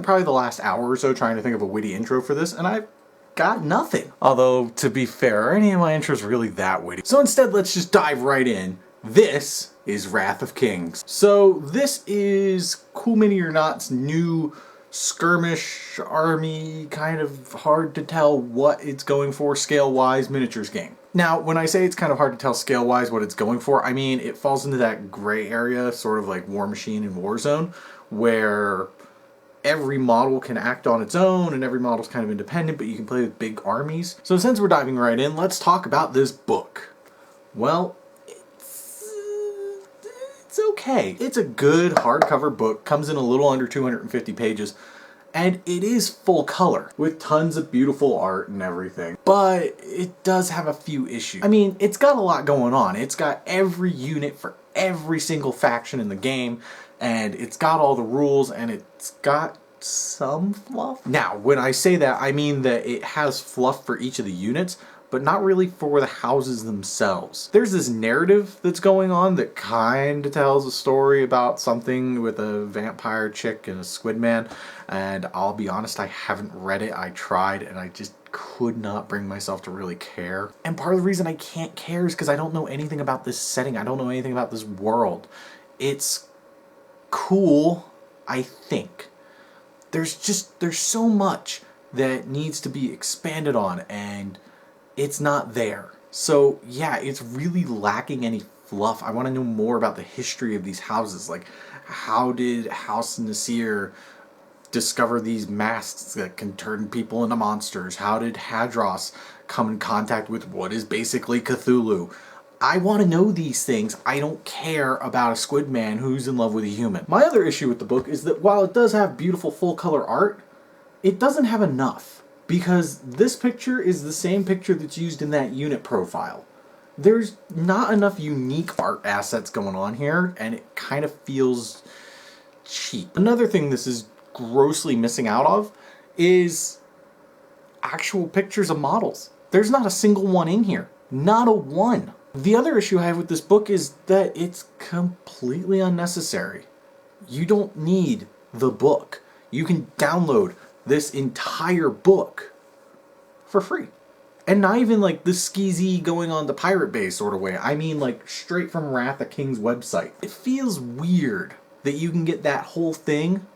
spent probably the last hour or so trying to think of a witty intro for this, and I've got nothing. Although, to be fair, are any of my intros really that witty? So instead, let's just dive right in. This is Wrath of Kings. So this is Cool Mini or Not's new skirmish army, kind of hard to tell what it's going for scale-wise miniatures game. Now, when I say it's kind of hard to tell scale-wise what it's going for, I mean it falls into that gray area, sort of like War Machine and Warzone, where every model can act on its own and every model's kind of independent, but you can play with big armies. So since we're diving right in, let's talk about this book. Well, it's okay. It's a good hardcover book, comes in a little under 250 pages, and it is full color with tons of beautiful art and everything. But it does have a few issues. I mean, it's got a lot going on. It's got every unit for every single faction in the game, and it's got all the rules, and it's got some fluff. Now, when I say that, I mean that it has fluff for each of the units, but not really for the houses themselves. There's this narrative that's going on that kind of tells a story about something with a vampire chick and a squid man, and I'll be honest, I haven't read it. I tried, and I just could not bring myself to really care. And part of the reason I can't care is because I don't know anything about this setting. I don't know anything about this world. It's cool, I think. There's so much that needs to be expanded on, and it's not there. So yeah, it's really lacking any fluff. I want to know more about the history of these houses. Like, how did House Nasir discover these masks that can turn people into monsters? How did Hadros come in contact with what is basically Cthulhu? I want to know these things. I don't care about a squid man who's in love with a human. My other issue with the book is that while it does have beautiful full color art, it doesn't have enough. Because this picture is the same picture that's used in that unit profile. There's not enough unique art assets going on here, and it kind of feels cheap. Another thing this is grossly missing out of is actual pictures of models. There's not a single one in here. Not a one. The other issue I have with this book is that it's completely unnecessary. You don't need the book. You can download this entire book for free. And not even like the skeezy going on the Pirate Bay sort of way. I mean like straight from Wrath of King's website. It feels weird that you can get that whole thing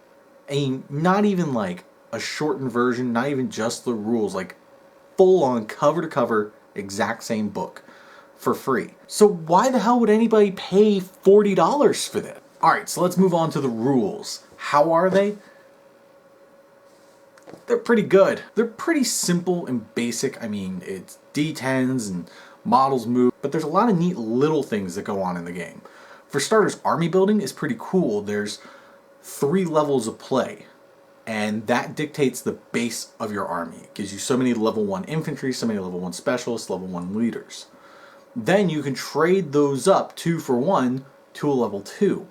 and not even like a shortened version, not even just the rules, like full on cover to cover exact same book for free. So why the hell would anybody pay $40 for this? Alright, so let's move on to the rules. How are they? They're pretty good. They're pretty simple and basic. I mean, it's D10s and models move, but there's a lot of neat little things that go on in the game. For starters, army building is pretty cool. There's 3 levels of play, and that dictates the base of your army. It gives you so many level 1 infantry, so many level 1 specialists, level 1 leaders. Then you can trade those up 2 for 1 to a level 2.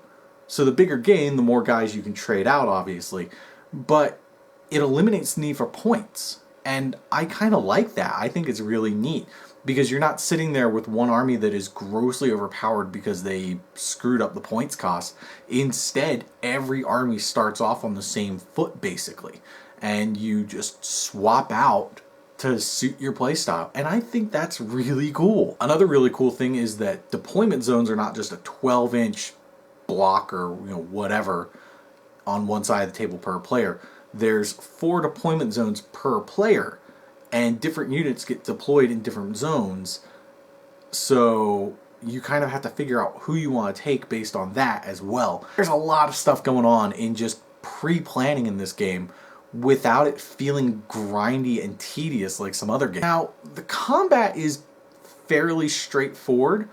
So the bigger gain, the more guys you can trade out, obviously, but it eliminates the need for points. And I kind of like that. I think it's really neat because you're not sitting there with one army that is grossly overpowered because they screwed up the points cost. Instead, every army starts off on the same foot basically, and you just swap out to suit your playstyle. And I think that's really cool. Another really cool thing is that deployment zones are not just a 12-inch block or whatever on one side of the table per player. There's 4 deployment zones per player, and different units get deployed in different zones, so you kind of have to figure out who you want to take based on that as well. There's a lot of stuff going on in just pre-planning in this game without it feeling grindy and tedious like some other games. Now, the combat is fairly straightforward,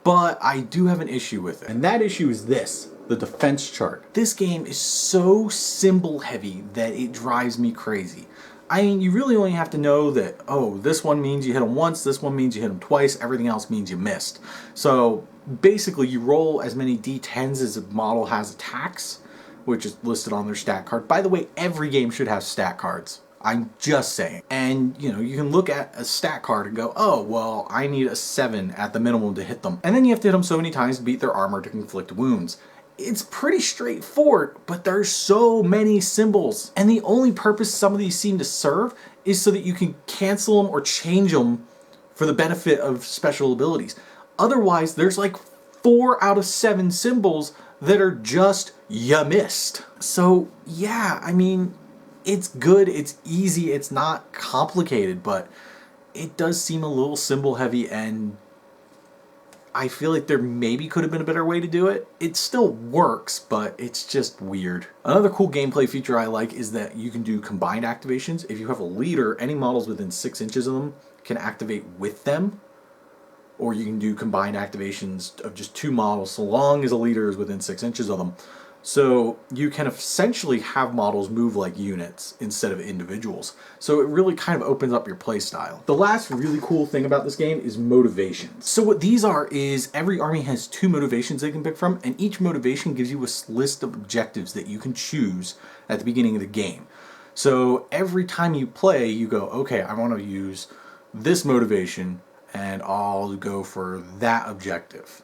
but I do have an issue with it, and that issue is this. The defense chart. This game is so symbol heavy that it drives me crazy. I mean, you really only have to know that, oh, this one means you hit them once, this one means you hit them twice, everything else means you missed. So basically you roll as many D10s as a model has attacks, which is listed on their stat card. By the way, every game should have stat cards. I'm just saying. And, you can look at a stat card and go, oh, well, I need a 7 at the minimum to hit them. And then you have to hit them so many times to beat their armor to inflict wounds. it's pretty straightforward, but there's so many symbols. And the only purpose some of these seem to serve is so that you can cancel them or change them for the benefit of special abilities. Otherwise, there's like 4 out of 7 symbols that are just you missed. So yeah, I mean, it's good, it's easy, it's not complicated, but it does seem a little symbol heavy, and I feel like there maybe could have been a better way to do it. It still works, but it's just weird. Another cool gameplay feature I like is that you can do combined activations. If you have a leader, any models within 6 inches of them can activate with them. Or you can do combined activations of just 2 models so long as a leader is within 6 inches of them. So you can essentially have models move like units instead of individuals. So it really kind of opens up your playstyle. The last really cool thing about this game is motivations. So what these are is every army has 2 motivations they can pick from, and each motivation gives you a list of objectives that you can choose at the beginning of the game. So every time you play, you go, okay, I want to use this motivation and I'll go for that objective.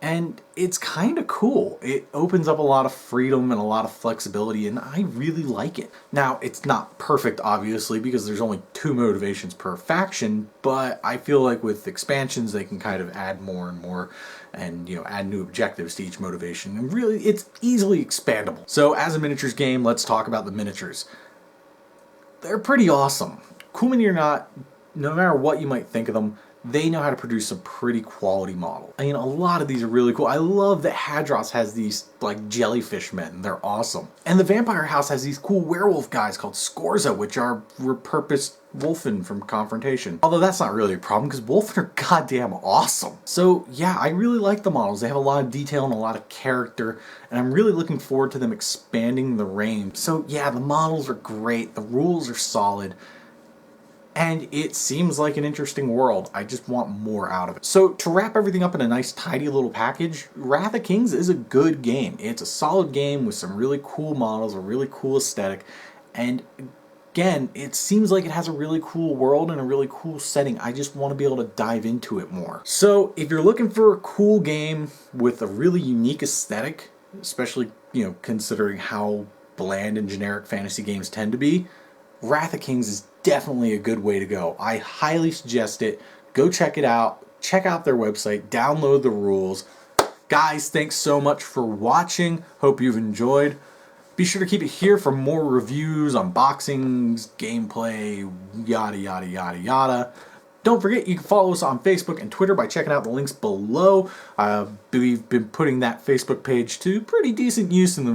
And it's kind of cool. It opens up a lot of freedom and a lot of flexibility, and I really like it. Now, it's not perfect, obviously, because there's only 2 motivations per faction, but I feel like with expansions, they can kind of add more and more and, you know, add new objectives to each motivation. And really, it's easily expandable. So as a miniatures game, let's talk about the miniatures. They're pretty awesome. Cool Mini or not, no matter what you might think of them, they know how to produce some pretty quality model. I mean, a lot of these are really cool. I love that Hadros has these like jellyfish men. They're awesome. And the Vampire House has these cool werewolf guys called Scorza, which are repurposed Wolfen from Confrontation. Although that's not really a problem because Wolfen are goddamn awesome. So yeah, I really like the models. They have a lot of detail and a lot of character, and I'm really looking forward to them expanding the range. So yeah, the models are great. The rules are solid. And it seems like an interesting world. I just want more out of it. So to wrap everything up in a nice tidy little package, Wrath of Kings is a good game. It's a solid game with some really cool models, a really cool aesthetic, and again, it seems like it has a really cool world and a really cool setting. I just want to be able to dive into it more. So if you're looking for a cool game with a really unique aesthetic, especially, you know, considering how bland and generic fantasy games tend to be, Wrath of Kings is definitely a good way to go. I highly suggest it. Go check it out. Check out their website. Download the rules. Guys, thanks so much for watching. Hope you've enjoyed. Be sure to keep it here for more reviews, unboxings, gameplay, yada yada yada yada. Don't forget, you can follow us on Facebook and Twitter by checking out the links below. We've been putting that Facebook page to pretty decent use in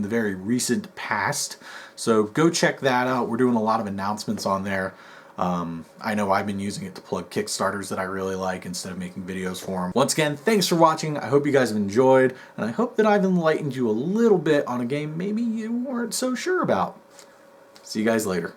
the very recent past. So go check that out. We're doing a lot of announcements on there. I know I've been using it to plug Kickstarters that I really like instead of making videos for them. Once again, thanks for watching. I hope you guys have enjoyed, and I hope that I've enlightened you a little bit on a game maybe you weren't so sure about. See you guys later.